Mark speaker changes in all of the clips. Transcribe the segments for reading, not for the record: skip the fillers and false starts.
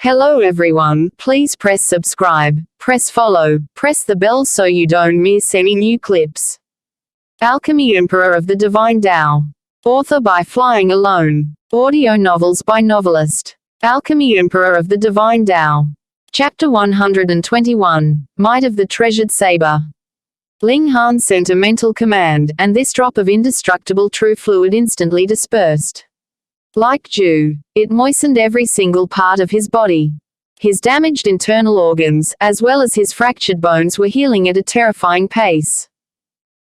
Speaker 1: Hello everyone, please press subscribe, press follow, press the bell so you don't miss any new clips. Alchemy Emperor of the Divine Tao. Author by Flying Alone. Audio novels by Novelist. Alchemy Emperor of the Divine Tao. Chapter 121, Might of the Treasured Saber. Ling Han sent a mental command, and this drop of indestructible true fluid instantly dispersed. Like dew, it moistened every single part of his body. His damaged internal organs, as well as his fractured bones, were healing at a terrifying pace.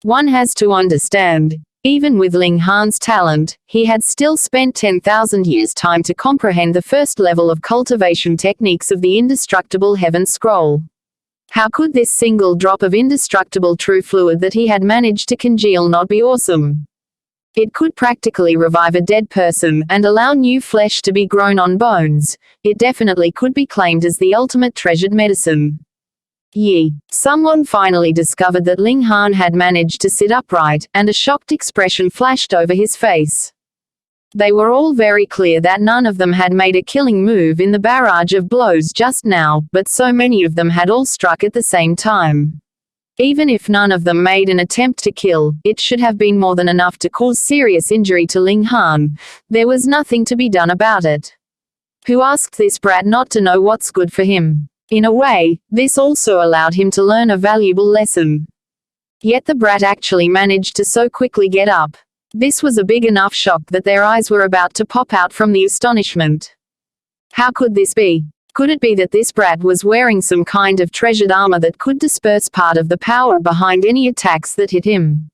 Speaker 1: One has to understand, even with Ling Han's talent, he had still spent 10,000 years' time to comprehend the first level of cultivation techniques of the Indestructible Heaven Scroll. How could this single drop of indestructible true fluid that he had managed to congeal not be awesome? It could practically revive a dead person and allow new flesh to be grown on bones. It definitely could be claimed as the ultimate treasured medicine. Someone finally discovered that Ling Han had managed to sit upright, and a shocked expression flashed over his face. They were all very clear that none of them had made a killing move in the barrage of blows just now, but so many of them had all struck at the same time. Even if none of them made an attempt to kill, it should have been more than enough to cause serious injury to Ling Han. There was nothing to be done about it. Who asked this brat not to know what's good for him? In a way, this also allowed him to learn a valuable lesson. Yet the brat actually managed to so quickly get up. This was a big enough shock that their eyes were about to pop out from the astonishment. How could this be? Could it be that this brat was wearing some kind of treasured armor that could disperse part of the power behind any attacks that hit him?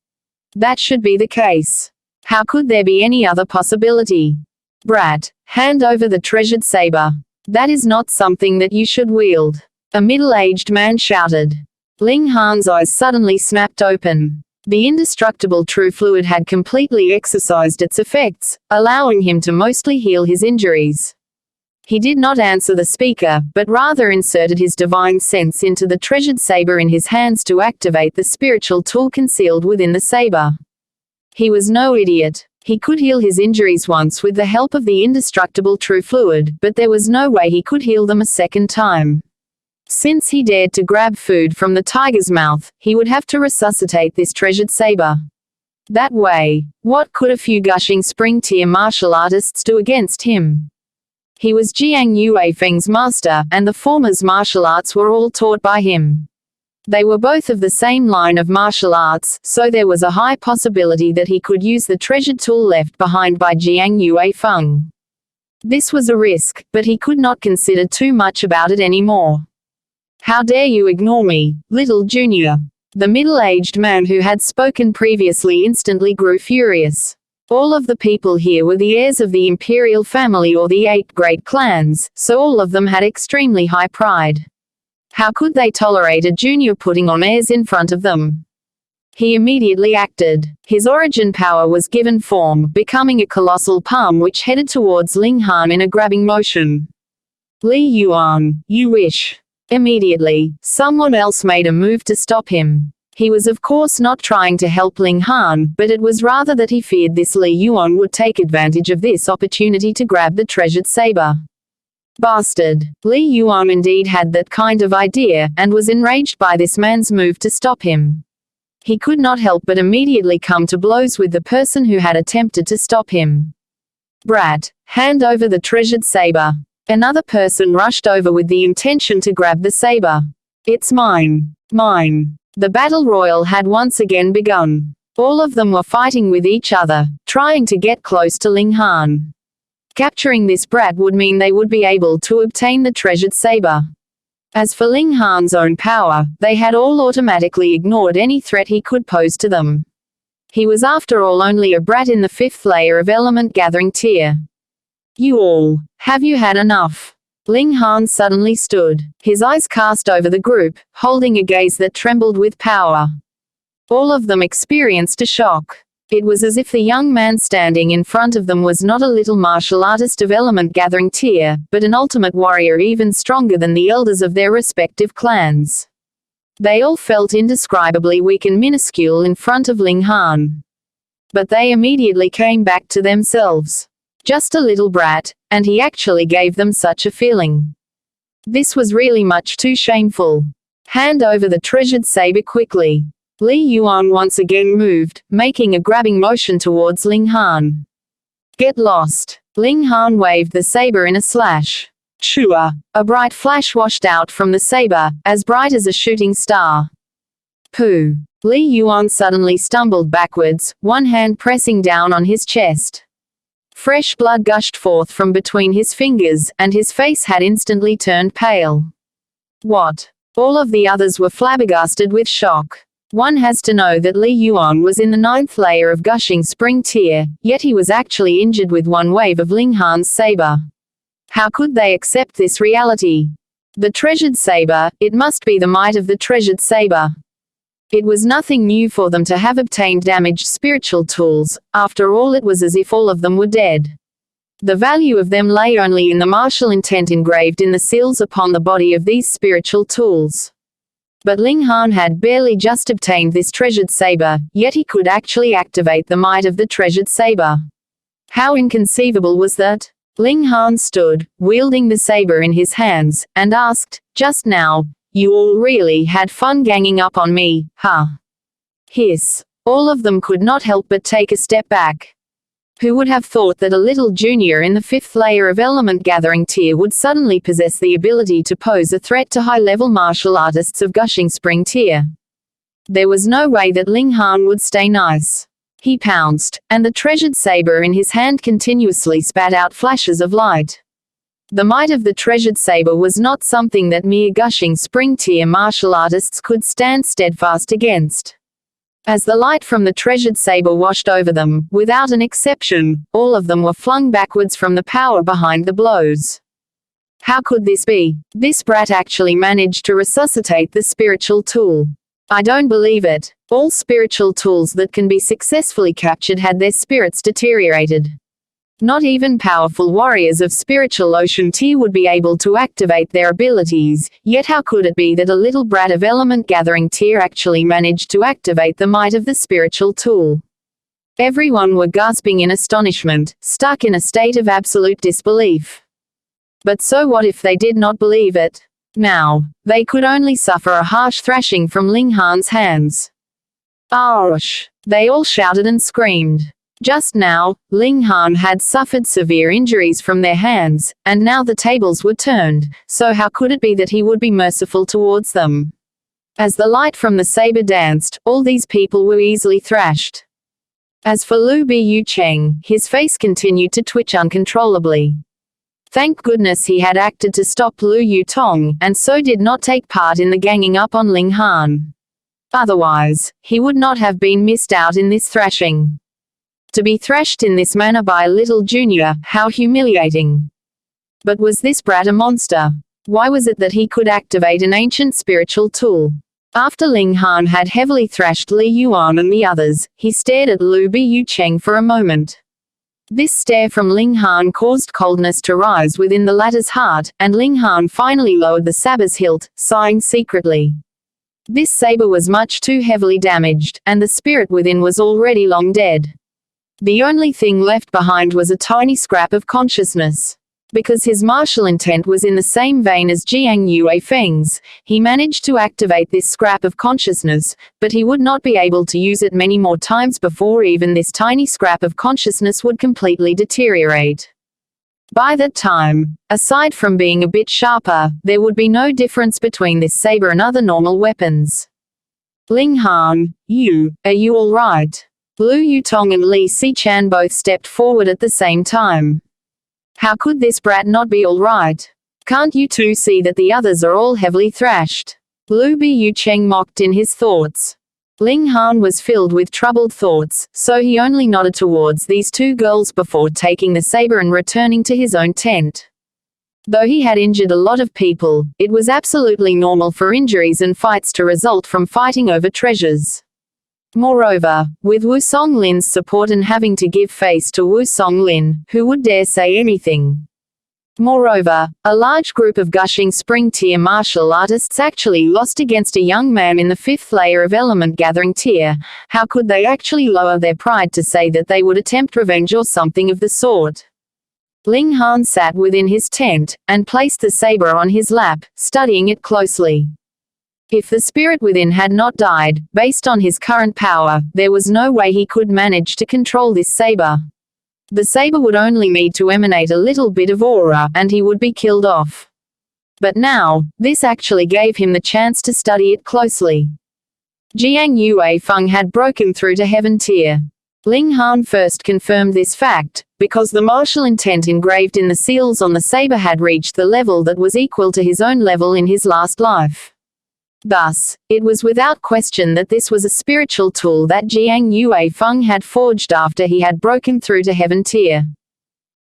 Speaker 1: That should be the case. How could there be any other possibility? Brat, hand over the treasured saber. That is not something that you should wield. A middle-aged man shouted. Ling Han's eyes suddenly snapped open. The indestructible true fluid had completely exercised its effects, allowing him to mostly heal his injuries. He did not answer the speaker, but rather inserted his divine sense into the treasured saber in his hands to activate the spiritual tool concealed within the saber. He was no idiot. He could heal his injuries once with the help of the indestructible true fluid, but there was no way he could heal them a second time. Since he dared to grab food from the tiger's mouth, he would have to resuscitate this treasured saber. That way, what could a few gushing spring-tier martial artists do against him? He was Jiang Yue Feng's master, and the former's martial arts were all taught by him. They were both of the same line of martial arts, so there was a high possibility that he could use the treasured tool left behind by Jiang Yue Feng. This was a risk, but he could not consider too much about it anymore. How dare you ignore me, little junior? The middle-aged man who had spoken previously instantly grew furious. All of the people here were the heirs of the imperial family or the 8 great clans, so all of them had extremely high pride. How could they tolerate a junior putting on airs in front of them? He immediately acted. His origin power was given form, becoming a colossal palm which headed towards Ling Han in a grabbing motion. Li Yuan, you wish. Immediately, someone else made a move to stop him. He was of course not trying to help Ling Han, but it was rather that he feared this Li Yuan would take advantage of this opportunity to grab the treasured saber. Bastard. Li Yuan indeed had that kind of idea, and was enraged by this man's move to stop him. He could not help but immediately come to blows with the person who had attempted to stop him. Brat, hand over the treasured saber. Another person rushed over with the intention to grab the saber. It's mine. Mine. The battle royal had once again begun. All of them were fighting with each other, trying to get close to Ling Han. Capturing this brat would mean they would be able to obtain the treasured saber. As for Ling Han's own power, they had all automatically ignored any threat he could pose to them. He was after all only a brat in the 5th layer of element gathering tier. You all, have you had enough? Ling Han suddenly stood, his eyes cast over the group, holding a gaze that trembled with power. All of them experienced a shock. It was as if the young man standing in front of them was not a little martial artist of element gathering tier, but an ultimate warrior even stronger than the elders of their respective clans. They all felt indescribably weak and minuscule in front of Ling Han. But they immediately came back to themselves. Just a little brat, and he actually gave them such a feeling. This was really much too shameful. Hand over the treasured saber quickly. Li Yuan once again moved, making a grabbing motion towards Ling Han. Get lost. Ling Han waved the saber in a slash. Chua. A bright flash washed out from the saber, as bright as a shooting star. Pooh. Li Yuan suddenly stumbled backwards, one hand pressing down on his chest. Fresh blood gushed forth from between his fingers, and his face had instantly turned pale. What? All of the others were flabbergasted with shock. One has to know that Li Yuan was in the 9th layer of gushing spring tier, yet he was actually injured with one wave of Ling Han's saber. How could they accept this reality? The treasured saber, it must be the might of the treasured saber. It was nothing new for them to have obtained damaged spiritual tools, after all it was as if all of them were dead. The value of them lay only in the martial intent engraved in the seals upon the body of these spiritual tools. But Ling Han had barely just obtained this treasured saber, yet he could actually activate the might of the treasured saber. How inconceivable was that? Ling Han stood, wielding the saber in his hands, and asked, "Just now, you all really had fun ganging up on me, huh?" Hiss. All of them could not help but take a step back. Who would have thought that a little junior in the 5th layer of element gathering tier would suddenly possess the ability to pose a threat to high-level martial artists of gushing spring tier? There was no way that Ling Han would stay nice. He pounced, and the treasured saber in his hand continuously spat out flashes of light. The might of the treasured saber was not something that mere gushing spring tier martial artists could stand steadfast against. As the light from the treasured saber washed over them, without an exception, all of them were flung backwards from the power behind the blows. How could this be? This brat actually managed to resuscitate the spiritual tool. I don't believe it. All spiritual tools that can be successfully captured had their spirits deteriorated. Not even powerful warriors of spiritual ocean tier would be able to activate their abilities, yet how could it be that a little brat of element gathering tier actually managed to activate the might of the spiritual tool? Everyone were gasping in astonishment, stuck in a state of absolute disbelief. But so what if they did not believe it? Now, they could only suffer a harsh thrashing from Ling Han's hands. Ouch! They all shouted and screamed. Just now, Ling Han had suffered severe injuries from their hands, and now the tables were turned, so how could it be that he would be merciful towards them? As the light from the saber danced, all these people were easily thrashed. As for Lu Bu Cheng, his face continued to twitch uncontrollably. Thank goodness he had acted to stop Lu Yutong, and so did not take part in the ganging up on Ling Han. Otherwise, he would not have been missed out in this thrashing. To be thrashed in this manner by a little junior, how humiliating. But was this brat a monster? Why was it that he could activate an ancient spiritual tool? After Ling Han had heavily thrashed Li Yuan and the others, he stared at Lu Bu Cheng for a moment. This stare from Ling Han caused coldness to rise within the latter's heart, and Ling Han finally lowered the saber's hilt, sighing secretly. This saber was much too heavily damaged, and the spirit within was already long dead. The only thing left behind was a tiny scrap of consciousness. Because his martial intent was in the same vein as Jiang Yue Feng's, he managed to activate this scrap of consciousness, but he would not be able to use it many more times before even this tiny scrap of consciousness would completely deteriorate. By that time, aside from being a bit sharper, there would be no difference between this saber and other normal weapons. Ling Han, are you all right? Lu Yutong and Li Xichan both stepped forward at the same time. How could this brat not be all right? Can't you two see that the others are all heavily thrashed? Lu Bu Cheng mocked in his thoughts. Ling Han was filled with troubled thoughts, so he only nodded towards these two girls before taking the saber and returning to his own tent. Though he had injured a lot of people, it was absolutely normal for injuries and fights to result from fighting over treasures. Moreover, with Wu Songlin's support and having to give face to Wu Songlin, who would dare say anything? Moreover, a large group of gushing spring tier martial artists actually lost against a young man in the 5th layer of element gathering tier. How could they actually lower their pride to say that they would attempt revenge or something of the sort? Ling Han sat within his tent, and placed the saber on his lap, studying it closely. If the spirit within had not died, based on his current power, there was no way he could manage to control this saber. The saber would only need to emanate a little bit of aura, and he would be killed off. But now, this actually gave him the chance to study it closely. Jiang Yue Feng had broken through to Heaven Tier. Ling Han first confirmed this fact, because the martial intent engraved in the seals on the saber had reached the level that was equal to his own level in his last life. Thus, it was without question that this was a spiritual tool that Jiang Yue Feng had forged after he had broken through to Heaven Tier.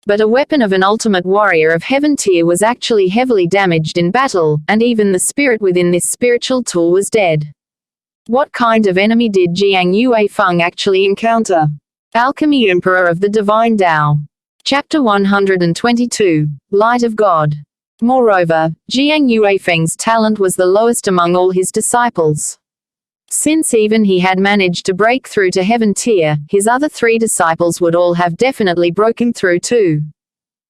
Speaker 1: But a weapon of an ultimate warrior of Heaven Tier was actually heavily damaged in battle, and even the spirit within this spiritual tool was dead. What kind of enemy did Jiang Yue Feng actually encounter? Alchemy Emperor of the Divine Tao. Chapter 122, Light of God. Moreover, Jiang Yue Feng's talent was the lowest among all his disciples. Since even he had managed to break through to Heaven Tier, his other 3 disciples would all have definitely broken through too.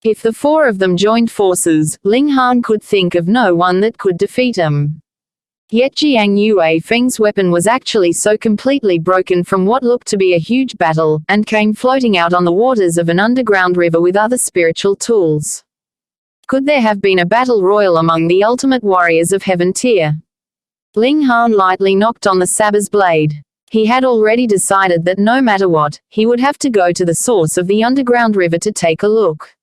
Speaker 1: If the 4 of them joined forces, Ling Han could think of no one that could defeat him. Yet Jiang Yue Feng's weapon was actually so completely broken from what looked to be a huge battle, and came floating out on the waters of an underground river with other spiritual tools. Could there have been a battle royal among the ultimate warriors of Heaven Tier? Ling Han lightly knocked on the saber's blade. He had already decided that no matter what, he would have to go to the source of the underground river to take a look.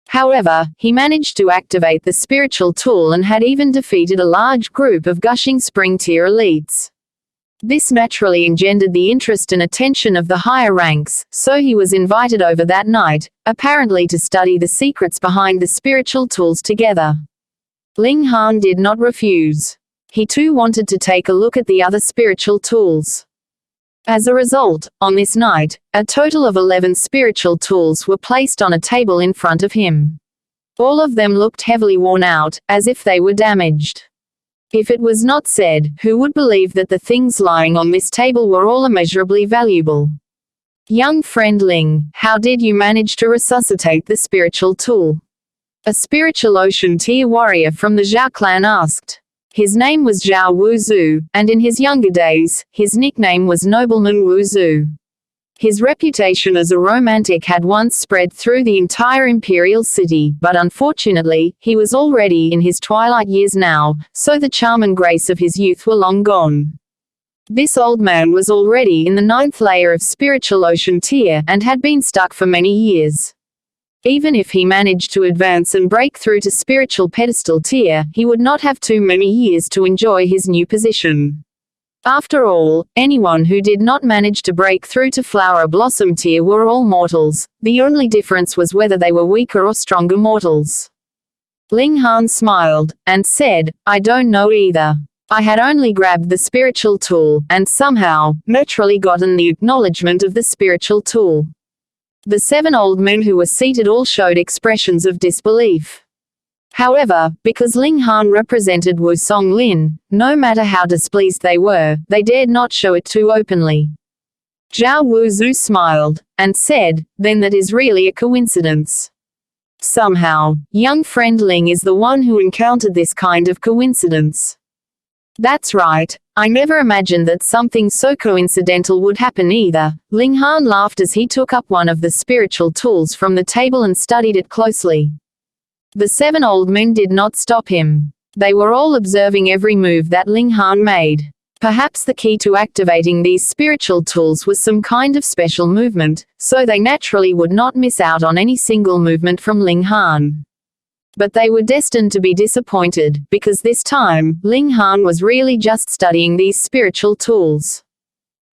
Speaker 1: However, he managed to activate the spiritual tool and had even defeated a large group of gushing spring tier elites. This naturally engendered the interest and attention of the higher ranks, so he was invited over that night, apparently to study the secrets behind the spiritual tools together. Ling Han did not refuse. He too wanted to take a look at the other spiritual tools. As a result, on this night, a total of 11 spiritual tools were placed on a table in front of him. All of them looked heavily worn out, as if they were damaged. If it was not said, who would believe that the things lying on this table were all immeasurably valuable? Young friend Ling, how did you manage to resuscitate the spiritual tool? A spiritual ocean tier warrior from the Zhao clan asked. His name was Zhao Wuzhu, and in his younger days, his nickname was Nobleman Wuzhu. His reputation as a romantic had once spread through the entire imperial city, but unfortunately, he was already in his twilight years now, so the charm and grace of his youth were long gone. This old man was already in the 9th layer of spiritual ocean tier, and had been stuck for many years. Even if he managed to advance and break through to spiritual pedestal tier, he would not have too many years to enjoy his new position. After all, anyone who did not manage to break through to flower blossom tier were all mortals. The only difference was whether they were weaker or stronger mortals. Ling Han smiled, and said, I don't know either. I had only grabbed the spiritual tool, and somehow, naturally gotten the acknowledgement of the spiritual tool. The 7 old men who were seated all showed expressions of disbelief. However, because Ling Han represented Wu Songlin, no matter how displeased they were, they dared not show it too openly. Zhao Wuzhu smiled, and said, then that is really a coincidence. Somehow, young friend Ling is the one who encountered this kind of coincidence. That's right, I never imagined that something so coincidental would happen either. Ling Han laughed as he took up one of the spiritual tools from the table and studied it closely. The 7 old men did not stop him. They were all observing every move that Ling Han made. Perhaps the key to activating these spiritual tools was some kind of special movement, so they naturally would not miss out on any single movement from Ling Han. But they were destined to be disappointed, because this time, Ling Han was really just studying these spiritual tools.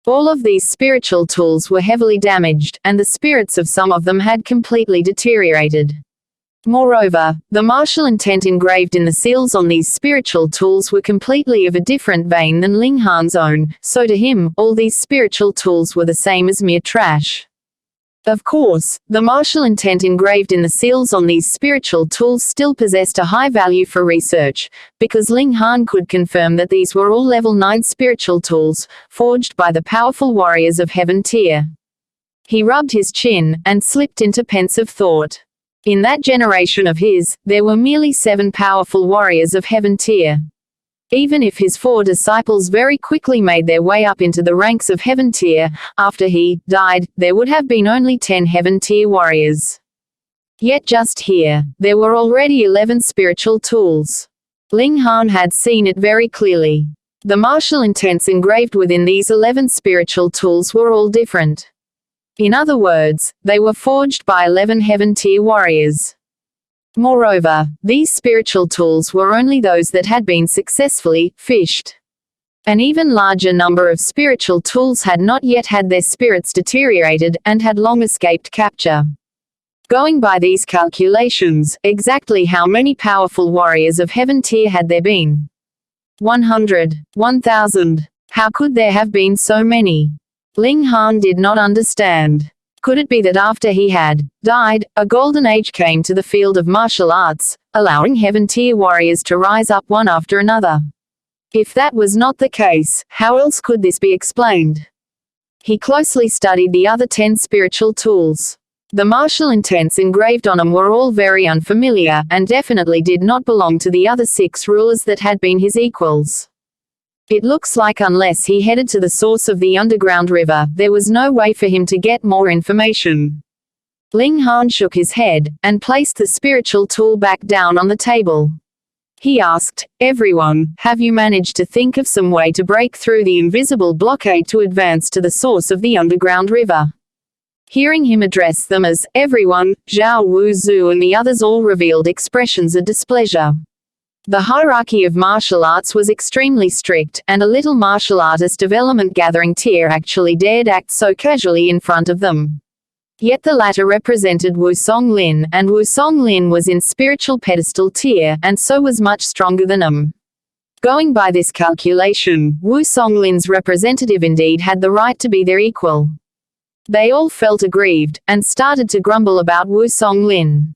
Speaker 1: All of these spiritual tools were heavily damaged, and the spirits of some of them had completely deteriorated. Moreover, the martial intent engraved in the seals on these spiritual tools were completely of a different vein than Ling Han's own, so to him, all these spiritual tools were the same as mere trash. Of course, the martial intent engraved in the seals on these spiritual tools still possessed a high value for research, because Ling Han could confirm that these were all level 9 spiritual tools, forged by the powerful warriors of Heaven Tier. He rubbed his chin, and slipped into pensive thought. In that generation of his, there were merely 7 powerful warriors of heaven tier. Even if his 4 disciples very quickly made their way up into the ranks of heaven tier, after he died, there would have been only 10 heaven tier warriors. Yet just here, there were already 11 spiritual tools. Ling Han had seen it very clearly. The martial intents engraved within these 11 spiritual tools were all different. In other words, they were forged by 11 heaven tier warriors. Moreover, these spiritual tools were only those that had been successfully fished. An even larger number of spiritual tools had not yet had their spirits deteriorated and had long escaped capture. Going by these calculations, exactly how many powerful warriors of heaven tier had there been? 100, 1,000. How could there have been so many? Ling Han did not understand. Could it be that after he had died, a golden age came to the field of martial arts, allowing heaven tier warriors to rise up one after another? If that was not the case, how else could this be explained? He closely studied the other 10 spiritual tools. The martial intents engraved on them were all very unfamiliar, and definitely did not belong to the other 6 rulers that had been his equals. It looks like unless he headed to the source of the underground river, there was no way for him to get more information. Ling Han shook his head, and placed the spiritual tool back down on the table. He asked, "Everyone, have you managed to think of some way to break through the invisible blockade to advance to the source of the underground river?" Hearing him address them as everyone, Zhao Wuzu and the others all revealed expressions of displeasure. The hierarchy of martial arts was extremely strict, and a little martial artist of element gathering tier actually dared act so casually in front of them. Yet the latter represented Wu Songlin, and Wu Songlin was in spiritual pedestal tier, and so was much stronger than them. Going by this calculation, Wu Songlin's representative indeed had the right to be their equal. They all felt aggrieved, and started to grumble about Wu Songlin.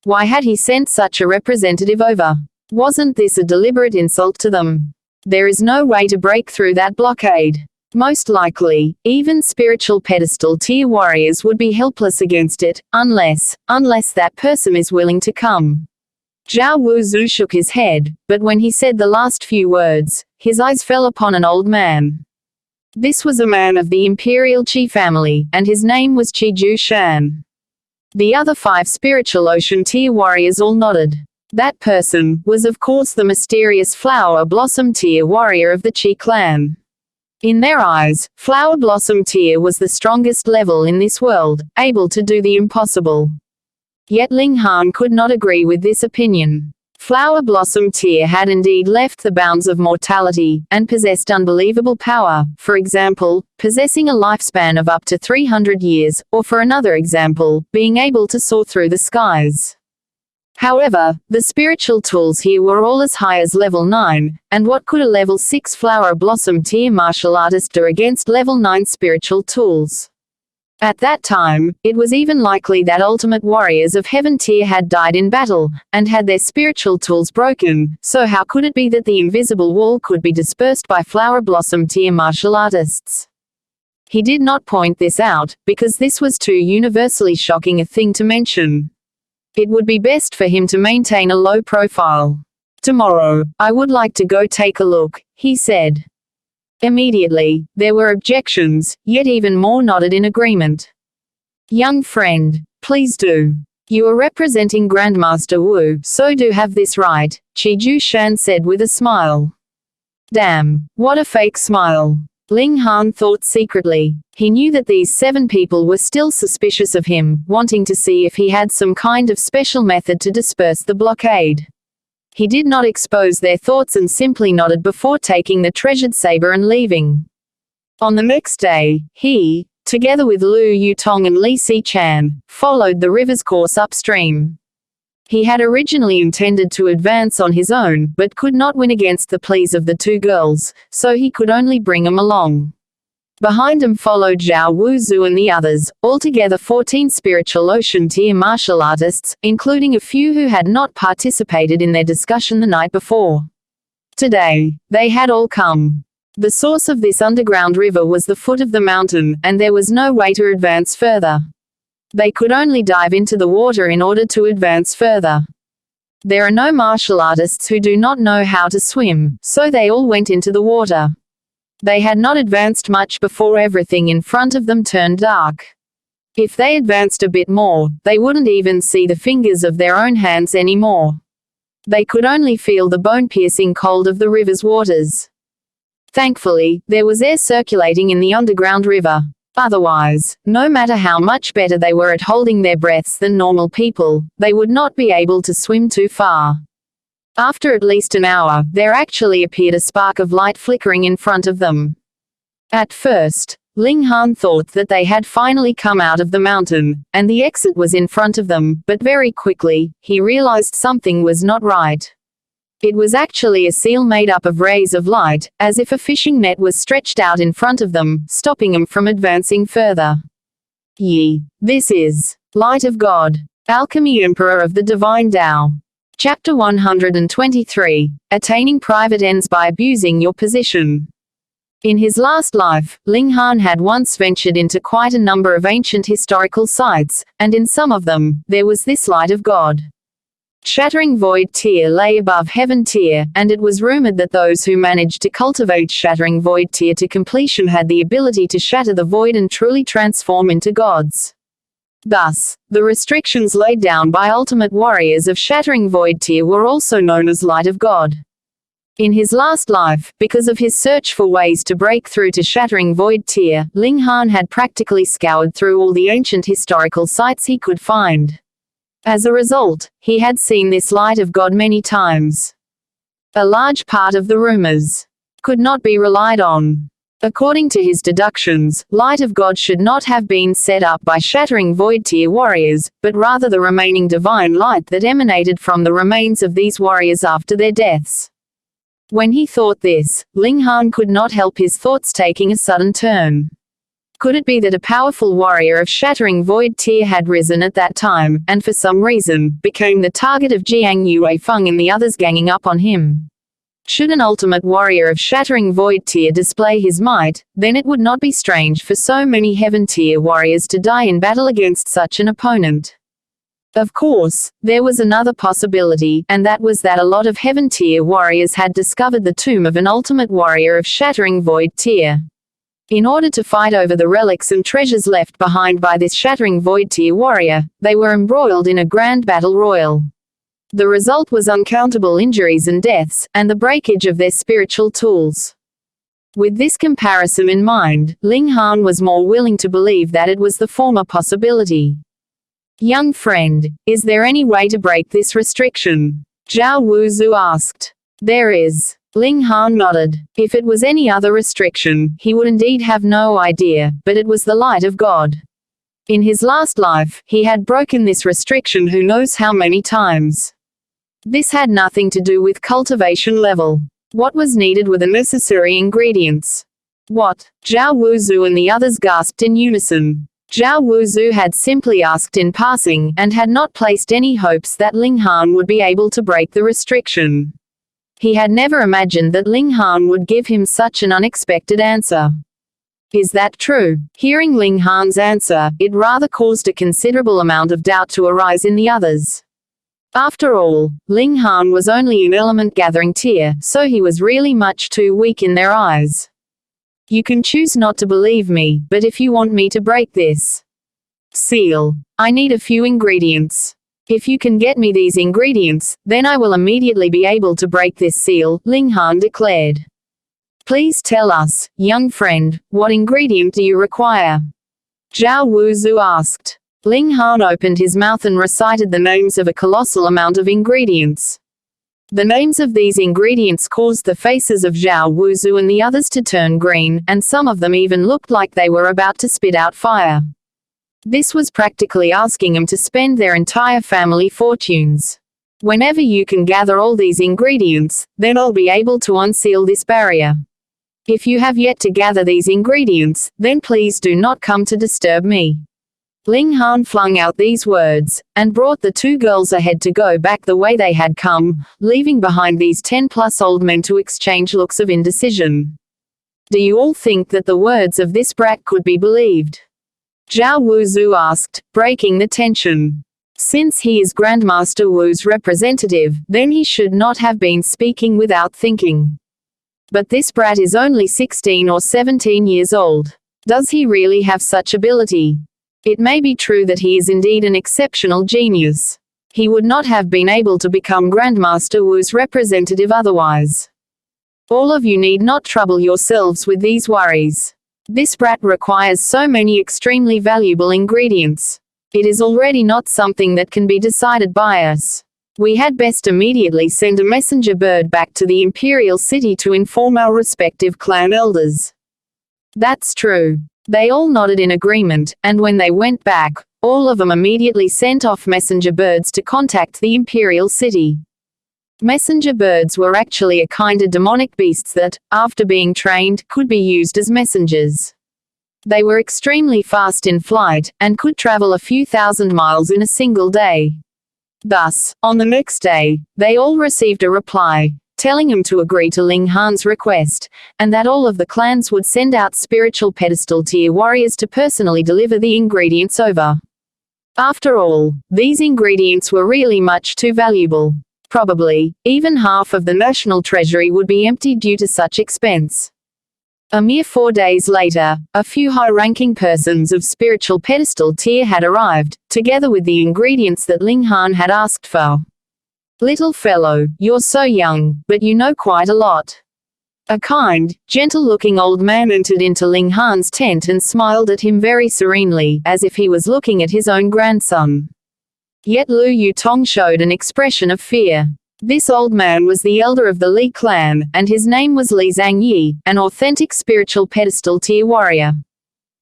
Speaker 1: Why had he sent such a representative over? Wasn't this a deliberate insult to them? There is no way to break through that blockade. Most likely, even spiritual pedestal tier warriors would be helpless against it, unless that person is willing to come. Zhao Wuzu shook his head, but when he said the last few words, his eyes fell upon an old man. This was a man of the imperial Qi family, and his name was Qi Jushan. The other 5 spiritual ocean tier warriors all nodded. That person was of course the mysterious Flower Blossom tier warrior of the Qi clan. In their eyes, Flower Blossom tier was the strongest level in this world, able to do the impossible. Yet Ling Han could not agree with this opinion. Flower Blossom tier had indeed left the bounds of mortality, and possessed unbelievable power, for example, possessing a lifespan of up to 300 years, or for another example, being able to soar through the skies. However, the spiritual tools here were all as high as level 9, and what could a level 6 Flower Blossom tier martial artist do against level 9 spiritual tools? At that time, it was even likely that ultimate warriors of heaven tier had died in battle, and had their spiritual tools broken, so how could it be that the invisible wall could be dispersed by Flower Blossom tier martial artists? He did not point this out, because this was too universally shocking a thing to mention. It would be best for him to maintain a low profile. "Tomorrow, I would like to go take a look," he said. Immediately, there were objections, yet even more nodded in agreement. "Young friend, please do. You are representing Grandmaster Wu, so do have this right," Qi Jushan said with a smile. Damn, what a fake smile. Ling Han thought secretly. He knew that these 7 people were still suspicious of him, wanting to see if he had some kind of special method to disperse the blockade. He did not expose their thoughts and simply nodded before taking the treasured saber and leaving. On the next day, he, together with Lu Yutong and Li Si-chan, followed the river's course upstream. He had originally intended to advance on his own, but could not win against the pleas of the 2 girls, so he could only bring them along. Behind him followed Zhao Wuzu and the others, altogether 14 spiritual ocean tier martial artists, including a few who had not participated in their discussion the night before. Today, they had all come. The source of this underground river was the foot of the mountain, and there was no way to advance further. They could only dive into the water in order to advance further. There are no martial artists who do not know how to swim, so they all went into the water. They had not advanced much before everything in front of them turned dark. If they advanced a bit more, they wouldn't even see the fingers of their own hands anymore. They could only feel the bone-piercing cold of the river's waters. Thankfully, there was air circulating in the underground river. Otherwise, no matter how much better they were at holding their breaths than normal people, they would not be able to swim too far. After at least an hour, there actually appeared a spark of light flickering in front of them. At first, Ling Han thought that they had finally come out of the mountain, and the exit was in front of them, but very quickly, he realized something was not right. It was actually a seal made up of rays of light, as if a fishing net was stretched out in front of them, stopping them from advancing further. This is Light of God, Alchemy Emperor of the Divine Tao. Chapter 123, Attaining Private Ends by Abusing Your Position. In his last life, Ling Han had once ventured into quite a number of ancient historical sites, and in some of them, there was this Light of God. Shattering Void Tier lay above Heaven Tier, and it was rumored that those who managed to cultivate Shattering Void Tier to completion had the ability to shatter the void and truly transform into gods. Thus, the restrictions laid down by ultimate warriors of Shattering Void Tier were also known as Light of God. In his last life, because of his search for ways to break through to Shattering Void Tier, Ling Han had practically scoured through all the ancient historical sites he could find. As a result, he had seen this Light of God many times. A large part of the rumors could not be relied on. According to his deductions, Light of God should not have been set up by Shattering Void Tier warriors, but rather the remaining divine light that emanated from the remains of these warriors after their deaths. When he thought this, Ling Han could not help his thoughts taking a sudden turn. Could it be that a powerful warrior of Shattering Void Tier had risen at that time, and for some reason, became the target of Jiang Yuefeng and the others ganging up on him? Should an ultimate warrior of Shattering Void Tier display his might, then it would not be strange for so many Heaven Tier warriors to die in battle against such an opponent. Of course, there was another possibility, and that was that a lot of Heaven Tier warriors had discovered the tomb of an ultimate warrior of Shattering Void Tier. In order to fight over the relics and treasures left behind by this Shattering Void Tier warrior, they were embroiled in a grand battle royal. The result was uncountable injuries and deaths, and the breakage of their spiritual tools. With this comparison in mind, Ling Han was more willing to believe that it was the former possibility. Young friend, is there any way to break this restriction? Zhao Wuzu asked. There is. Ling Han nodded. If it was any other restriction, he would indeed have no idea, but it was the Light of God. In his last life, he had broken this restriction who knows how many times. This had nothing to do with cultivation level. What was needed were the necessary ingredients. What? Zhao Wuzu and the others gasped in unison. Zhao Wuzu had simply asked in passing, and had not placed any hopes that Ling Han would be able to break the restriction. He had never imagined that Ling Han would give him such an unexpected answer. Is that true? Hearing Ling Han's answer, it rather caused a considerable amount of doubt to arise in the others. After all, Ling Han was only in element gathering tier, so he was really much too weak in their eyes. You can choose not to believe me, but if you want me to break this seal, I need a few ingredients. If you can get me these ingredients, then I will immediately be able to break this seal, Ling Han declared. Please tell us, young friend, what ingredient do you require? Zhao Wuzu asked. Ling Han opened his mouth and recited the names of a colossal amount of ingredients. The names of these ingredients caused the faces of Zhao Wuzu and the others to turn green, and some of them even looked like they were about to spit out fire. This was practically asking them to spend their entire family fortunes. Whenever you can gather all these ingredients, then I'll be able to unseal this barrier. If you have yet to gather these ingredients, then please do not come to disturb me. Ling Han flung out these words, and brought the two girls ahead to go back the way they had come, leaving behind these 10+ old men to exchange looks of indecision. Do you all think that the words of this brat could be believed? Zhao Wuzu asked, breaking the tension. Since he is Grandmaster Wu's representative, then he should not have been speaking without thinking. But this brat is only 16 or 17 years old. Does he really have such ability? It may be true that he is indeed an exceptional genius. He would not have been able to become Grandmaster Wu's representative otherwise. All of you need not trouble yourselves with these worries. This brat requires so many extremely valuable ingredients. It is already not something that can be decided by us. We had best immediately send a messenger bird back to the imperial city to inform our respective clan elders. That's true. They all nodded in agreement, and when they went back, all of them immediately sent off messenger birds to contact the imperial city. Messenger birds were actually a kind of demonic beasts that, after being trained, could be used as messengers. They were extremely fast in flight, and could travel a few thousand miles in a single day. Thus, on the next day, they all received a reply, telling him to agree to Ling Han's request, and that all of the clans would send out spiritual pedestal tier warriors to personally deliver the ingredients over. After all, these ingredients were really much too valuable. Probably, even half of the national treasury would be emptied due to such expense. A mere 4 days later, a few high-ranking persons of spiritual pedestal tier had arrived, together with the ingredients that Ling Han had asked for. Little fellow, you're so young, but you know quite a lot. A kind, gentle-looking old man entered into Ling Han's tent and smiled at him very serenely, as if he was looking at his own grandson. Yet Lu Yutong showed an expression of fear. This old man was the elder of the Li clan, and his name was Li Zhangyi, an authentic spiritual pedestal tier warrior.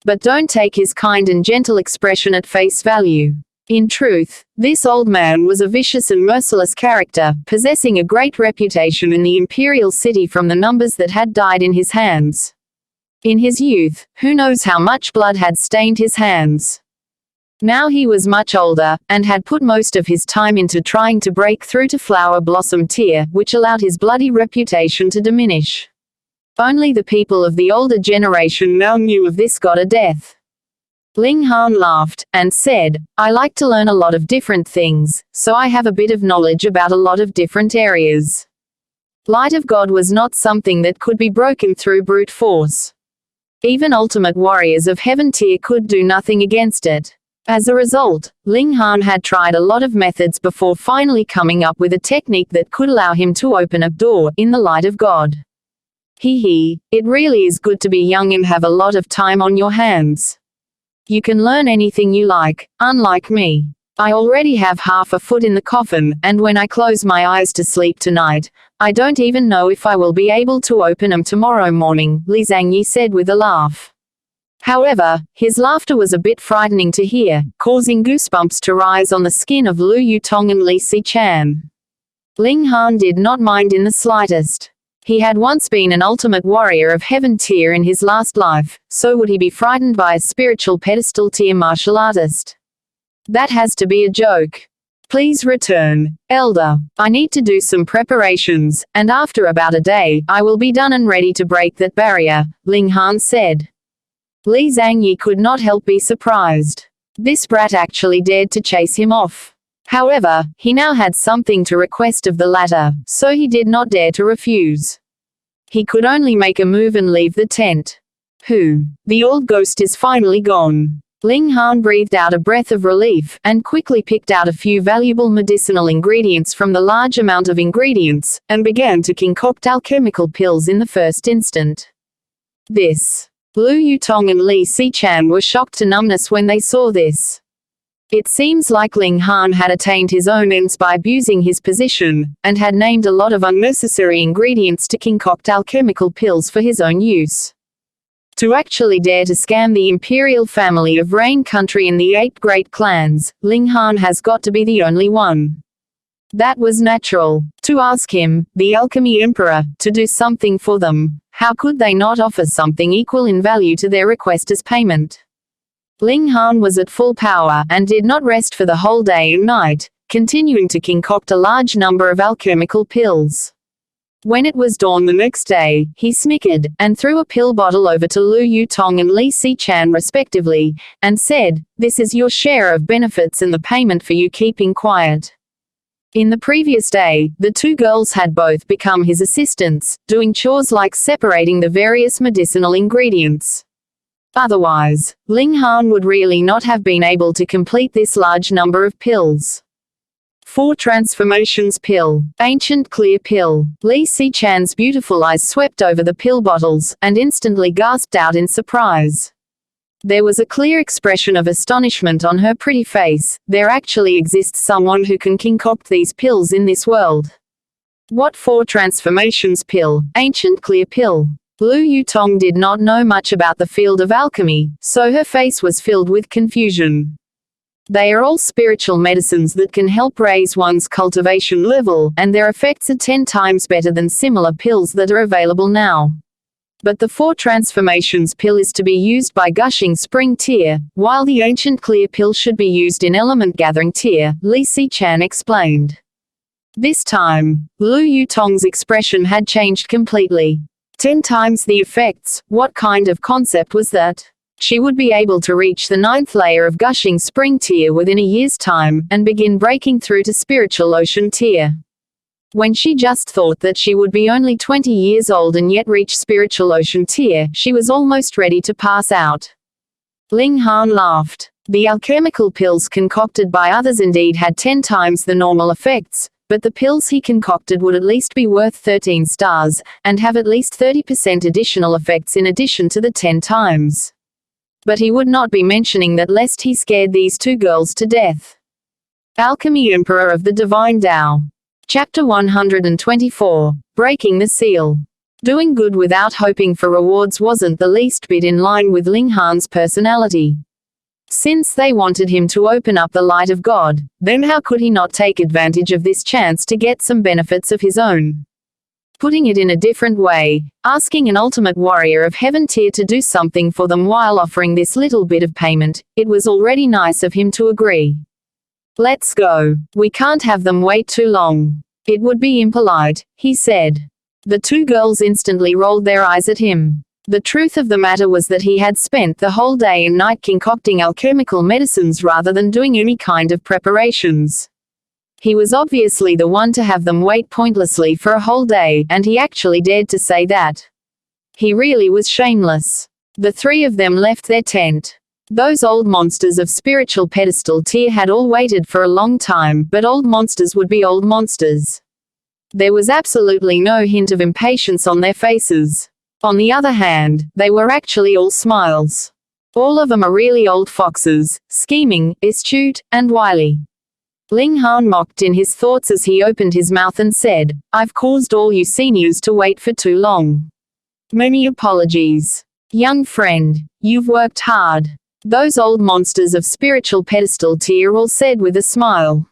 Speaker 1: But don't take his kind and gentle expression at face value. In truth, this old man was a vicious and merciless character, possessing a great reputation in the imperial city from the numbers that had died in his hands. In his youth, who knows how much blood had stained his hands. Now he was much older, and had put most of his time into trying to break through to flower blossom tier, which allowed his bloody reputation to diminish. Only the people of the older generation now knew of this god of death. Ling Han laughed, and said, I like to learn a lot of different things, so I have a bit of knowledge about a lot of different areas. Light of God was not something that could be broken through brute force. Even ultimate warriors of heaven tier could do nothing against it. As a result, Ling Han had tried a lot of methods before finally coming up with a technique that could allow him to open a door in the light of God. It really is good to be young and have a lot of time on your hands. You can learn anything you like, unlike me. I already have half a foot in the coffin, and when I close my eyes to sleep tonight, I don't even know if I will be able to open them tomorrow morning, Li Zhangyi said with a laugh. However, his laughter was a bit frightening to hear, causing goosebumps to rise on the skin of Lu Yutong and Li Xichan. Ling Han did not mind in the slightest. He had once been an ultimate warrior of heaven tier in his last life, so would he be frightened by a spiritual pedestal tier martial artist? That has to be a joke. Please return, Elder. I need to do some preparations, and after about a day, I will be done and ready to break that barrier, Ling Han said. Li Zhangyi could not help be surprised. This brat actually dared to chase him off. However, he now had something to request of the latter, so he did not dare to refuse. He could only make a move and leave the tent. The old ghost is finally gone. Ling Han breathed out a breath of relief, and quickly picked out a few valuable medicinal ingredients from the large amount of ingredients, and began to concoct alchemical pills in the first instant. Lu Yutong and Li Xichan were shocked to numbness when they saw this. It seems like Ling Han had attained his own ends by abusing his position, and had named a lot of unnecessary ingredients to concoct alchemical pills for his own use. To actually dare to scam the imperial family of Rain Country and the 8 great clans, Ling Han has got to be the only one. That was natural. To ask him, the Alchemy Emperor, to do something for them, how could they not offer something equal in value to their request as payment? Ling Han was at full power, and did not rest for the whole day and night, continuing to concoct a large number of alchemical pills. When it was dawn the next day, he snickered, and threw a pill bottle over to Lu Yutong and Li Xichan respectively, and said, "This is your share of benefits and the payment for you keeping quiet." In the previous day, the two girls had both become his assistants, doing chores like separating the various medicinal ingredients. Otherwise, Ling Han would really not have been able to complete this large number of pills. 4 Transformations Pill. Ancient Clear Pill. Li Xichan's beautiful eyes swept over the pill bottles, and instantly gasped out in surprise. There was a clear expression of astonishment on her pretty face. There actually exists someone who can concoct these pills in this world. What 4 Transformations Pill? Ancient Clear Pill. Lu Yutong did not know much about the field of alchemy, so her face was filled with confusion. They are all spiritual medicines that can help raise one's cultivation level, and their effects are 10 times better than similar pills that are available now. But the 4 Transformations Pill is to be used by Gushing Spring Tier, while the Ancient Clear Pill should be used in Element Gathering Tier, Li Xichan explained. This time, Lu Yutong's expression had changed completely. 10 times the effects, what kind of concept was that? She would be able to reach the 9th layer of Gushing Spring Tier within a year's time, and begin breaking through to Spiritual Ocean Tier. When she just thought that she would be only 20 years old and yet reach Spiritual Ocean Tier, she was almost ready to pass out. Ling Han laughed. The alchemical pills concocted by others indeed had 10 times the normal effects, but the pills he concocted would at least be worth 13 stars, and have at least 30% additional effects in addition to the 10 times. But he would not be mentioning that lest he scared these two girls to death. Alchemy Emperor of the Divine Tao. Chapter 124. Breaking the Seal. Doing good without hoping for rewards wasn't the least bit in line with Ling Han's personality. Since they wanted him to open up the light of God, then how could he not take advantage of this chance to get some benefits of his own? Putting it in a different way, asking an ultimate warrior of heaven tier to do something for them while offering this little bit of payment, it was already nice of him to agree. Let's go. We can't have them wait too long. It would be impolite, he said. The two girls instantly rolled their eyes at him. The truth of the matter was that he had spent the whole day and night concocting alchemical medicines rather than doing any kind of preparations. He was obviously the one to have them wait pointlessly for a whole day, and he actually dared to say that. He really was shameless. The 3 of them left their tent. Those old monsters of spiritual pedestal tier had all waited for a long time, but old monsters would be old monsters. There was absolutely no hint of impatience on their faces. On the other hand, they were actually all smiles. All of them are really old foxes, scheming, astute, and wily. Ling Han mocked in his thoughts as he opened his mouth and said, "I've caused all you seniors to wait for too long. Many apologies. Young friend, you've worked hard." Those old monsters of spiritual pedestal tier all said with a smile.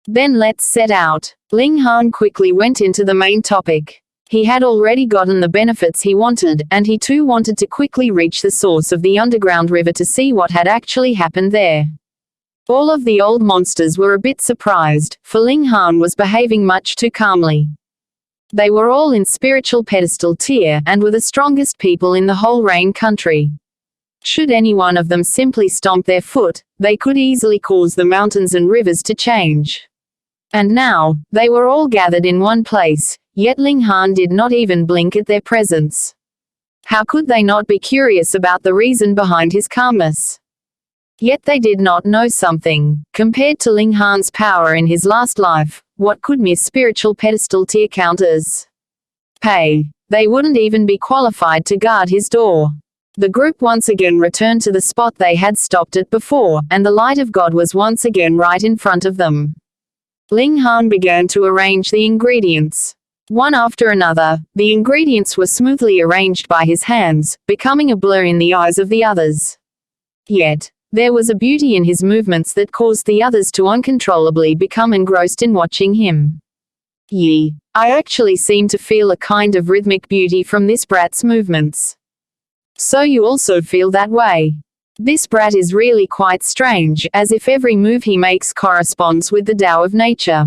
Speaker 1: Then let's set out. Ling Han quickly went into the main topic. He had already gotten the benefits he wanted, and he too wanted to quickly reach the source of the underground river to see what had actually happened there. All of the old monsters were a bit surprised, for Ling Han was behaving much too calmly. They were all in spiritual pedestal tier, and were the strongest people in the whole Rain country. Should any one of them simply stomp their foot, they could easily cause the mountains and rivers to change. And now, they were all gathered in one place, yet Ling Han did not even blink at their presence. How could they not be curious about the reason behind his calmness? Yet they did not know something. Compared to Ling Han's power in his last life, what could mere spiritual pedestal tier count as? Pay. They wouldn't even be qualified to guard his door. The group once again returned to the spot they had stopped at before, and the light of God was once again right in front of them. Ling Han began to arrange the ingredients. One after another, the ingredients were smoothly arranged by his hands, becoming a blur in the eyes of the others. Yet, there was a beauty in his movements that caused the others to uncontrollably become engrossed in watching him. I actually seem to feel a kind of rhythmic beauty from this brat's movements. So you also feel that way? This brat is really quite strange, as if every move he makes corresponds with the Tao of nature.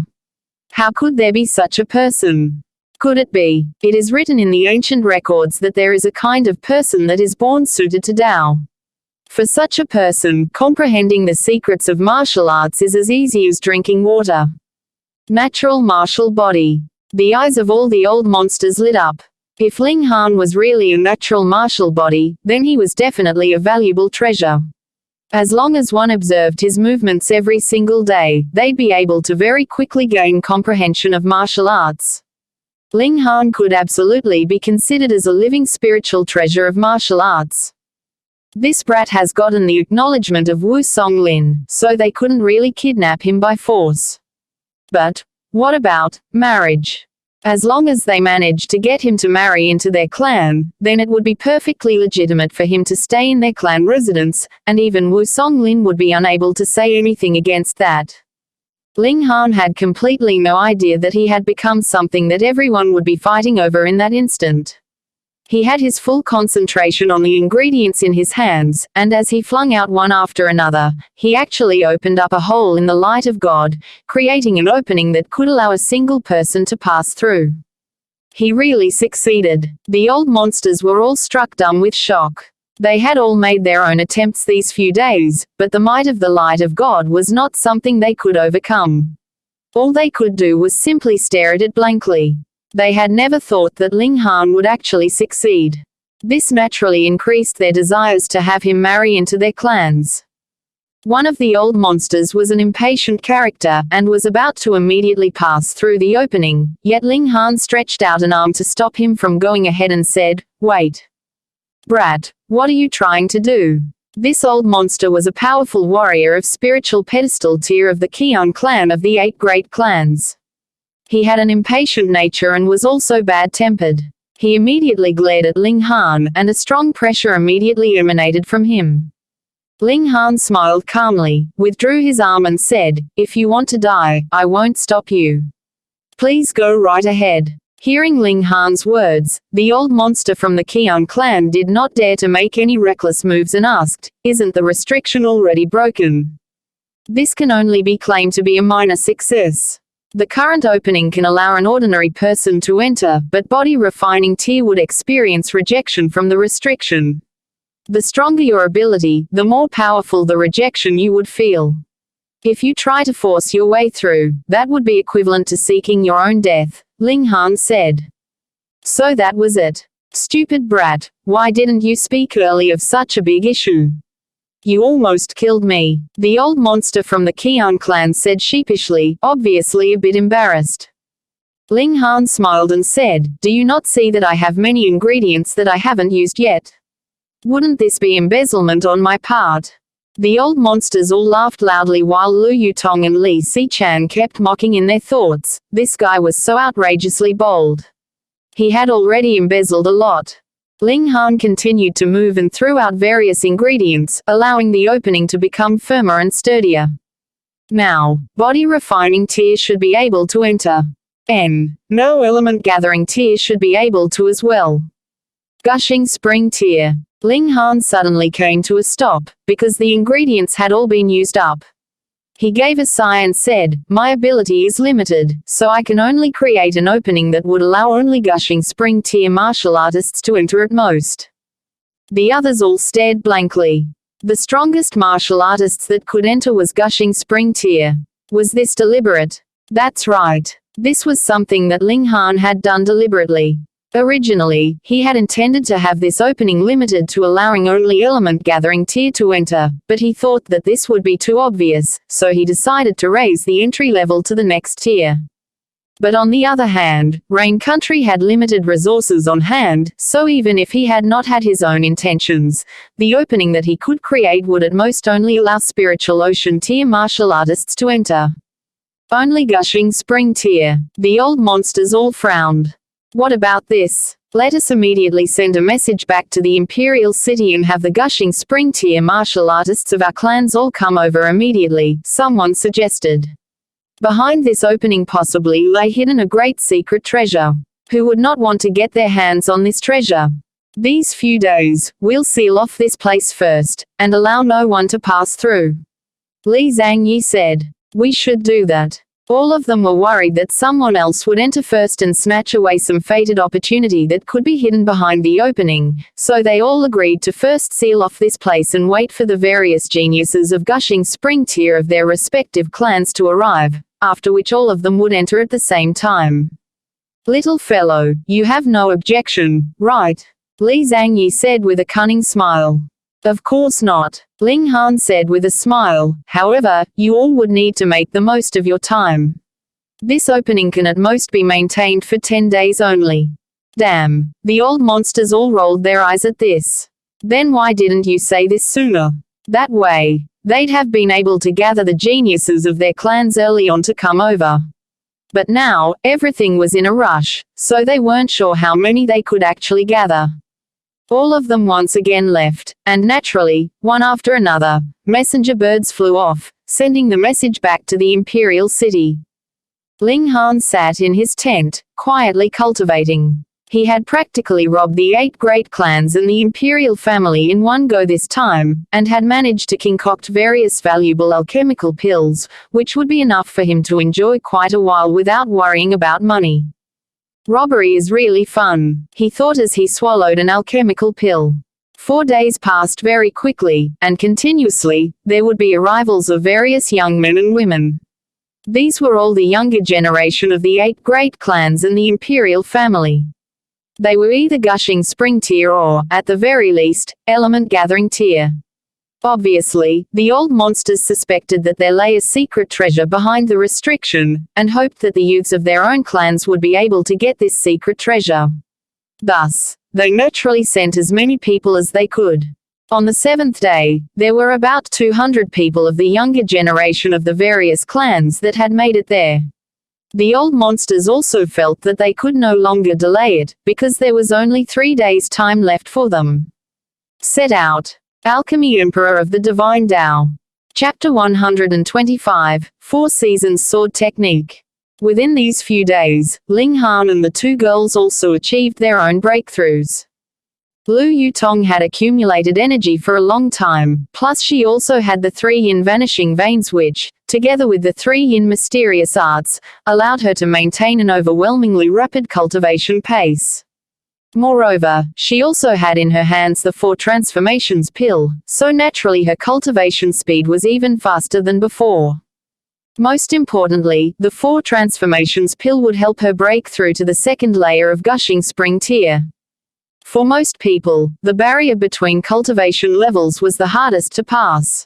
Speaker 1: How could there be such a person? could it be? It is written in the ancient records that there is a kind of person that is born suited to Tao. For such a person, comprehending the secrets of martial arts is as easy as drinking water. Natural martial body. The eyes of all the old monsters lit up. If Ling Han was really a natural martial body, then he was definitely a valuable treasure. As long as one observed his movements every single day, they'd be able to very quickly gain comprehension of martial arts. Ling Han could absolutely be considered as a living spiritual treasure of martial arts. This brat has gotten the acknowledgement of Wu Songlin, so they couldn't really kidnap him by force. But what about marriage? As long as they managed to get him to marry into their clan, then it would be perfectly legitimate for him to stay in their clan residence, and even Wu Songlin would be unable to say anything against that. Ling Han had completely no idea that he had become something that everyone would be fighting over in that instant. He had his full concentration on the ingredients in his hands, and as he flung out one after another, he actually opened up a hole in the light of God, creating an opening that could allow a single person to pass through. He really succeeded. The old monsters were all struck dumb with shock. They had all made their own attempts these few days, but the might of the light of God was not something they could overcome. All they could do was simply stare at it blankly. They had never thought that Ling Han would actually succeed. This naturally increased their desires to have him marry into their clans. One of the old monsters was an impatient character, and was about to immediately pass through the opening, yet Ling Han stretched out an arm to stop him from going ahead and said, "Wait. Brat, what are you trying to do?" This old monster was a powerful warrior of spiritual pedestal tier of the Qian clan of the 8 great clans. He had an impatient nature and was also bad-tempered. He immediately glared at Ling Han, and a strong pressure immediately emanated from him. Ling Han smiled calmly, withdrew his arm and said, "If you want to die, I won't stop you. Please go right ahead." Hearing Ling Han's words, the old monster from the Qian clan did not dare to make any reckless moves and asked, "Isn't the restriction already broken?" This can only be claimed to be a minor success. The current opening can allow an ordinary person to enter, but body refining tier would experience rejection from the restriction. The stronger your ability, the more powerful the rejection you would feel. If you try to force your way through, that would be equivalent to seeking your own death, Ling Han said. So that was it. Stupid brat, why didn't you speak early of such a big issue? You almost killed me, the old monster from the Qian clan said sheepishly, obviously a bit embarrassed. Ling Han smiled and said, "Do you not see that I have many ingredients that I haven't used yet? Wouldn't this be embezzlement on my part?" The old monsters all laughed loudly while Lu Yutong and Li Xichan kept mocking in their thoughts, this guy was so outrageously bold. He had already embezzled a lot. Ling Han continued to move and threw out various ingredients, allowing the opening to become firmer and sturdier. Now, body refining tier should be able to enter. No element gathering tier should be able to as well. Gushing spring tier. Ling Han suddenly came to a stop, because the ingredients had all been used up. He gave a sigh and said, "My ability is limited, so I can only create an opening that would allow only gushing spring tier martial artists to enter at most." The others all stared blankly. The strongest martial artists that could enter was gushing spring tier. Was this deliberate? That's right. This was something that Ling Han had done deliberately. Originally, he had intended to have this opening limited to allowing only element gathering tier to enter, but he thought that this would be too obvious, so he decided to raise the entry level to the next tier. But on the other hand, Rain Country had limited resources on hand, so even if he had not had his own intentions, the opening that he could create would at most only allow spiritual ocean tier martial artists to enter. Only gushing spring tier. The old monsters all frowned. What about this? Let us immediately send a message back to the Imperial City and have the gushing spring tier martial artists of our clans all come over immediately, someone suggested. Behind this opening possibly lay hidden a great secret treasure. Who would not want to get their hands on this treasure? These few days, we'll seal off this place first, and allow no one to pass through. Li Zhangyi said. We should do that. All of them were worried that someone else would enter first and snatch away some fated opportunity that could be hidden behind the opening, so they all agreed to first seal off this place and wait for the various geniuses of Gushing Spring tier of their respective clans to arrive, after which all of them would enter at the same time. Little fellow, you have no objection, right? Li Zhangyi said with a cunning smile. Of course not, Ling Han said with a smile. However, you all would need to make the most of your time. This opening can at most be maintained for 10 days only. Damn, the old monsters all rolled their eyes at this. Then why didn't you say this sooner? That way, they'd have been able to gather the geniuses of their clans early on to come over. But now, everything was in a rush, so they weren't sure how many they could actually gather. All of them once again left, and naturally, one after another, messenger birds flew off, sending the message back to the imperial city. Ling Han sat in his tent, quietly cultivating. He had practically robbed the 8 great clans and the imperial family in one go this time, and had managed to concoct various valuable alchemical pills, which would be enough for him to enjoy quite a while without worrying about money. Robbery is really fun, he thought as he swallowed an alchemical pill. 4 days passed very quickly, and continuously, there would be arrivals of various young men and women. These were all the younger generation of the 8 great clans and the imperial family. They were either Gushing Spring tier or, at the very least, Element Gathering tier. Obviously, the old monsters suspected that there lay a secret treasure behind the restriction, and hoped that the youths of their own clans would be able to get this secret treasure. Thus, they naturally sent as many people as they could. On the 7th day, there were about 200 people of the younger generation of the various clans that had made it there. The old monsters also felt that they could no longer delay it, because there was only 3 days' time left for them. Set out. Alchemy Emperor of the Divine Tao. Chapter 125, 4 Seasons Sword Technique. Within these few days, Ling Han and the 2 girls also achieved their own breakthroughs. Lu Yutong had accumulated energy for a long time, plus she also had the 3 yin vanishing veins which, together with the 3 yin mysterious arts, allowed her to maintain an overwhelmingly rapid cultivation pace. Moreover, she also had in her hands the 4 transformations pill, so naturally her cultivation speed was even faster than before. Most importantly, the 4 transformations pill would help her break through to the 2nd layer of Gushing Spring tier. For most people, the barrier between cultivation levels was the hardest to pass.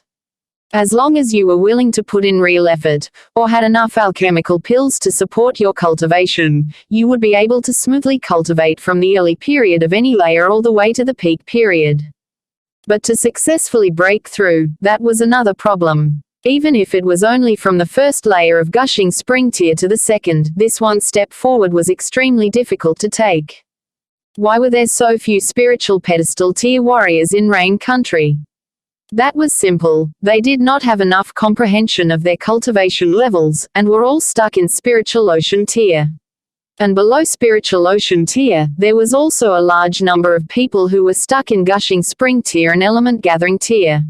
Speaker 1: As long as you were willing to put in real effort, or had enough alchemical pills to support your cultivation, you would be able to smoothly cultivate from the early period of any layer all the way to the peak period. But to successfully break through, that was another problem. Even if it was only from the 1st layer of Gushing Spring tier to the 2nd, this one step forward was extremely difficult to take. Why were there so few spiritual pedestal tier warriors in Rain Country? That was simple, they did not have enough comprehension of their cultivation levels, and were all stuck in Spiritual Ocean tier. And below Spiritual Ocean tier, there was also a large number of people who were stuck in Gushing Spring tier and Element Gathering tier.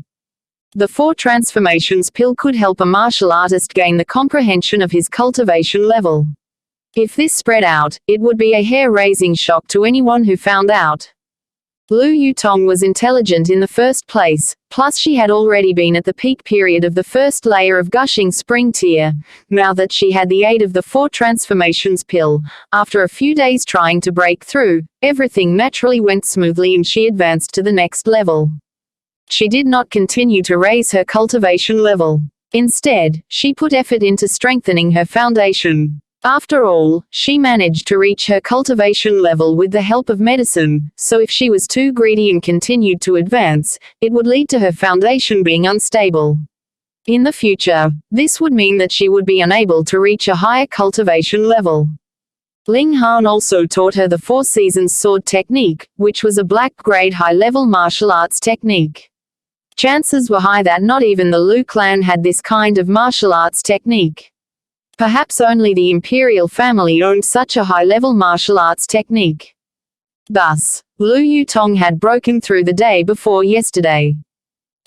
Speaker 1: The 4 transformations pill could help a martial artist gain the comprehension of his cultivation level. If this spread out, it would be a hair-raising shock to anyone who found out. Lu Yutong was intelligent in the first place, plus she had already been at the peak period of the 1st layer of Gushing Spring tier. Now that she had the aid of the 4 transformations pill, after a few days trying to break through, everything naturally went smoothly and she advanced to the next level. She did not continue to raise her cultivation level. Instead, she put effort into strengthening her foundation. After all, she managed to reach her cultivation level with the help of medicine, so if she was too greedy and continued to advance, it would lead to her foundation being unstable. In the future, this would mean that she would be unable to reach a higher cultivation level. Ling Han also taught her the 4 Seasons Sword Technique, which was a black-grade high-level martial arts technique. Chances were high that not even the Lu clan had this kind of martial arts technique. Perhaps only the imperial family owned such a high-level martial arts technique. Thus, Lu Yutong had broken through the day before yesterday.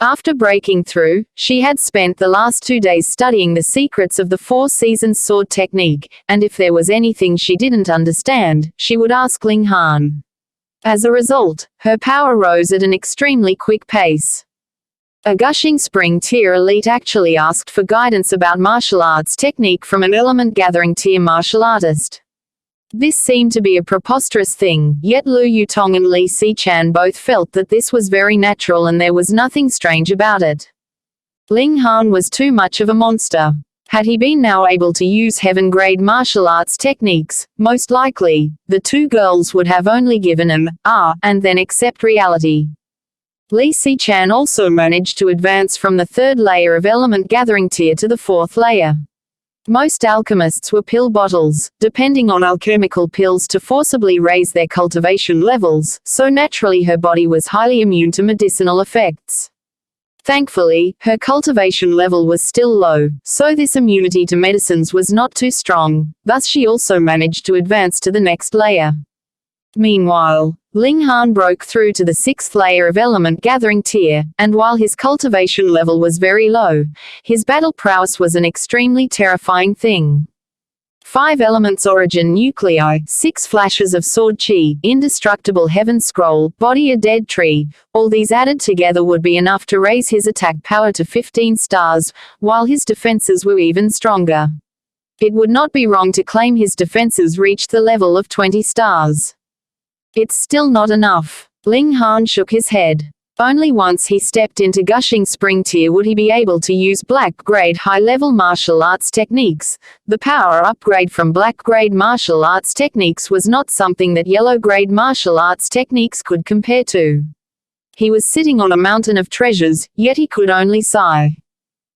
Speaker 1: After breaking through, she had spent the last 2 days studying the secrets of the 4 seasons sword technique, and if there was anything she didn't understand, she would ask Ling Han. As a result, her power rose at an extremely quick pace. A gushing spring tier elite actually asked for guidance about martial arts technique from an element gathering tier martial artist. This seemed to be a preposterous thing, yet Lu Yutong and Li Xichan both felt that this was very natural and there was nothing strange about it. Ling Han was too much of a monster. Had he been now able to use heaven-grade martial arts techniques, most likely, the two girls would have only given an "ah" and then accept reality. Li Xichan also managed to advance from the 3rd layer of element gathering tier to the 4th layer. Most alchemists were pill bottles, depending on alchemical pills to forcibly raise their cultivation levels, so naturally her body was highly immune to medicinal effects. Thankfully, her cultivation level was still low, so this immunity to medicines was not too strong, thus she also managed to advance to the next layer. Meanwhile, Ling Han broke through to the 6th layer of element gathering tier, and while his cultivation level was very low, his battle prowess was an extremely terrifying thing. 5 elements origin nuclei, 6 flashes of sword chi, indestructible heaven scroll, body a dead tree, all these added together would be enough to raise his attack power to 15 stars, while his defenses were even stronger. It would not be wrong to claim his defenses reached the level of 20 stars. It's still not enough. Ling Han shook his head. Only once he stepped into gushing spring tier would he be able to use black-grade high-level martial arts techniques. The power upgrade from black-grade martial arts techniques was not something that yellow-grade martial arts techniques could compare to. He was sitting on a mountain of treasures, yet he could only sigh.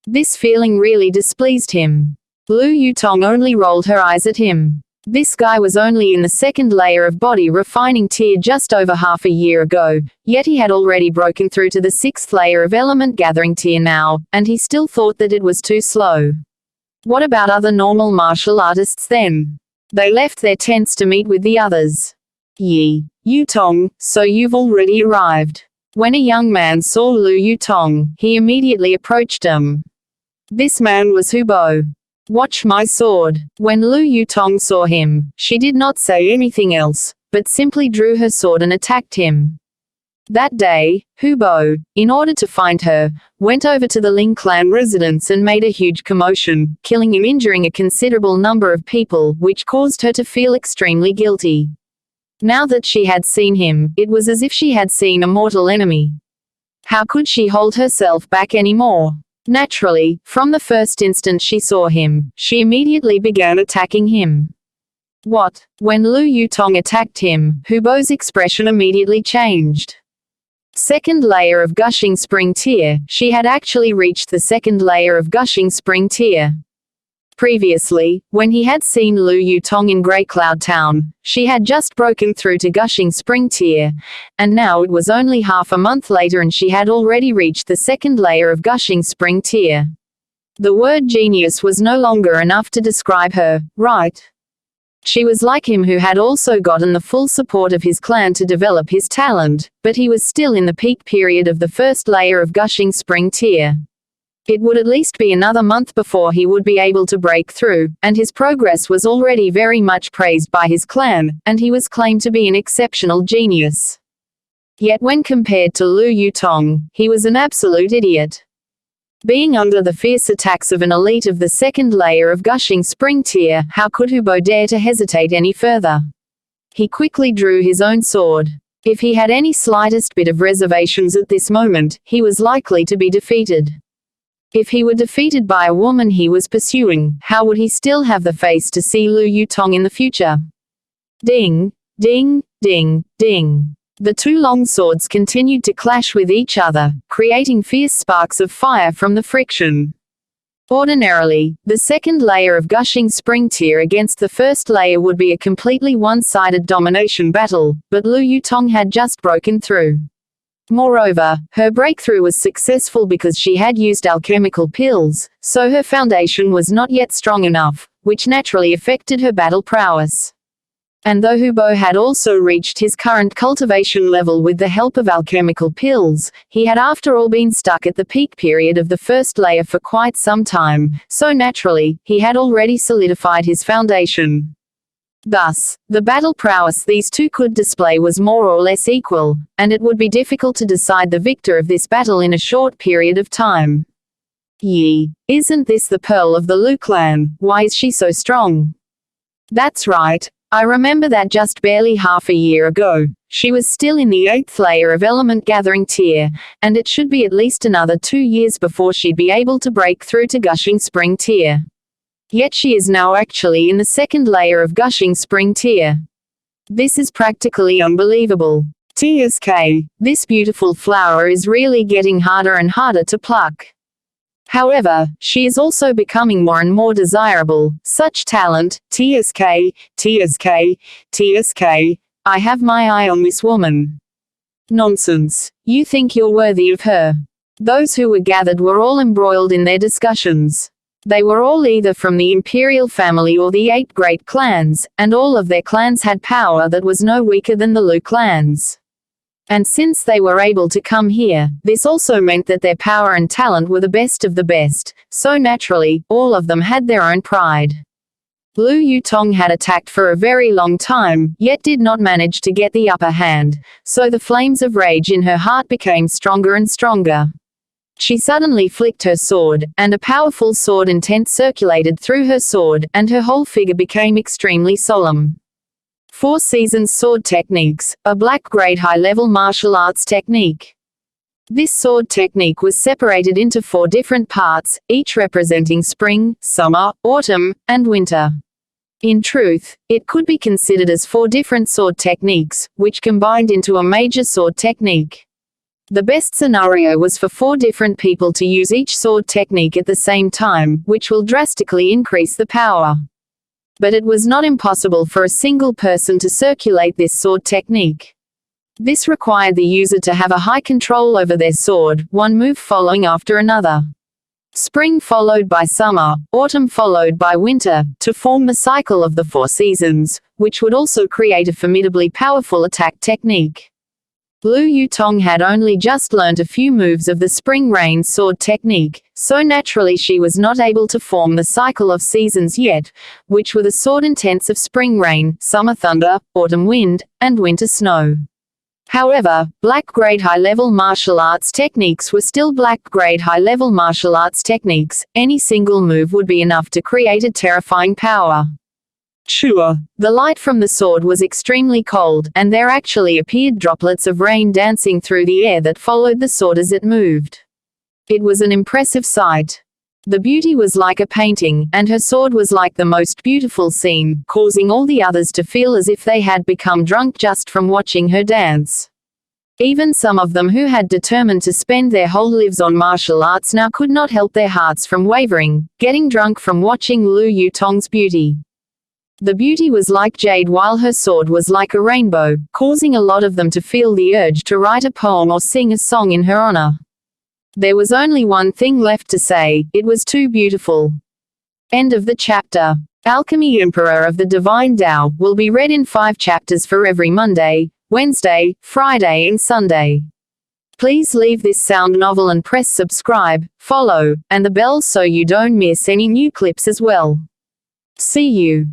Speaker 1: This feeling really displeased him. Lu Yutong only rolled her eyes at him. This guy was only in the 2nd layer of body refining tier just over half a year ago, yet he had already broken through to the 6th layer of element gathering tier now, and he still thought that it was too slow. What about other normal martial artists then? They left their tents to meet with the others. Yutong, so you've already arrived. When a young man saw Lu Yutong, he immediately approached him. This man was Hubo. Watch my sword. When Lu Yutong saw him, she did not say anything else, but simply drew her sword and attacked him. That day, Hubo, in order to find her, went over to the Ling clan residence and made a huge commotion, killing and injuring a considerable number of people, which caused her to feel extremely guilty. Now that she had seen him, it was as if she had seen a mortal enemy. How could she hold herself back anymore? Naturally, from the first instant she saw him, she immediately began attacking him. What? When Lu Yutong attacked him, Hubo's expression immediately changed. 2nd layer of gushing spring tier, she had actually reached the 2nd layer of gushing spring tier. Previously, when he had seen Lu Yutong in Grey Cloud Town, she had just broken through to gushing spring tier, and now it was only half a month later and she had already reached the 2nd layer of gushing spring tier. The word genius was no longer enough to describe her, right? She was like him who had also gotten the full support of his clan to develop his talent, but he was still in the peak period of the 1st layer of gushing spring tier. It would at least be another month before he would be able to break through, and his progress was already very much praised by his clan, and he was claimed to be an exceptional genius. Yet when compared to Lu Yutong, he was an absolute idiot. Being under the fierce attacks of an elite of the 2nd layer of gushing spring tier, how could Hubo dare to hesitate any further? He quickly drew his own sword. If he had any slightest bit of reservations at this moment, he was likely to be defeated. If he were defeated by a woman he was pursuing, how would he still have the face to see Lu Yutong in the future? Ding, ding, ding, ding. The two long swords continued to clash with each other, creating fierce sparks of fire from the friction. Ordinarily, the 2nd layer of gushing spring tier against the 1st layer would be a completely one-sided domination battle, but Lu Yutong had just broken through. Moreover, her breakthrough was successful because she had used alchemical pills, so her foundation was not yet strong enough, which naturally affected her battle prowess. And though Hubo had also reached his current cultivation level with the help of alchemical pills, he had after all been stuck at the peak period of the first layer for quite some time, so naturally, he had already solidified his foundation. Thus, the battle prowess these two could display was more or less equal, and it would be difficult to decide the victor of this battle in a short period of time. Yi, isn't this the pearl of the Lu clan? Why is she so strong? That's right. I remember that just barely half a year ago, she was still in the 8th layer of element gathering tier, and it should be at least another 2 years before she'd be able to break through to gushing spring tier. Yet she is now actually in the 2nd layer of gushing spring tier. This is practically unbelievable. TSK, this beautiful flower is really getting harder and harder to pluck. However, she is also becoming more and more desirable. Such talent, TSK, TSK, TSK. I have my eye on this woman. Nonsense. You think you're worthy of her. Those who were gathered were all embroiled in their discussions. They were all either from the imperial family or the 8 great clans, and all of their clans had power that was no weaker than the Lu clans. And since they were able to come here, this also meant that their power and talent were the best of the best, so naturally, all of them had their own pride. Lu Yutong had attacked for a very long time, yet did not manage to get the upper hand, so the flames of rage in her heart became stronger and stronger. She suddenly flicked her sword, and a powerful sword intent circulated through her sword, and her whole figure became extremely solemn. 4 Seasons Sword Techniques, a black grade high-level martial arts technique. This sword technique was separated into 4 different parts, each representing spring, summer, autumn, and winter. In truth, it could be considered as 4 different sword techniques, which combined into a major sword technique. The best scenario was for 4 different people to use each sword technique at the same time, which will drastically increase the power. But it was not impossible for a single person to circulate this sword technique. This required the user to have a high control over their sword, one move following after another. Spring followed by summer, autumn followed by winter, to form the cycle of the 4 seasons, which would also create a formidably powerful attack technique. Lu Yutong had only just learned a few moves of the Spring Rain sword technique, so naturally she was not able to form the cycle of seasons yet, which were the sword intents of Spring Rain, Summer Thunder, Autumn Wind, and Winter Snow. However, black grade high-level martial arts techniques were still black grade high-level martial arts techniques. Any single move would be enough to create a terrifying power. Sure. The light from the sword was extremely cold, and there actually appeared droplets of rain dancing through the air that followed the sword as it moved. It was an impressive sight. The beauty was like a painting, and her sword was like the most beautiful scene, causing all the others to feel as if they had become drunk just from watching her dance. Even some of them who had determined to spend their whole lives on martial arts now could not help their hearts from wavering, getting drunk from watching Lu Yutong's beauty. The beauty was like jade while her sword was like a rainbow, causing a lot of them to feel the urge to write a poem or sing a song in her honor. There was only one thing left to say, it was too beautiful. End of the chapter. Alchemy Emperor of the Divine Tao will be read in 5 chapters for every Monday, Wednesday, Friday and Sunday. Please leave this sound novel and press subscribe, follow, and the bell so you don't miss any new clips as well. See you.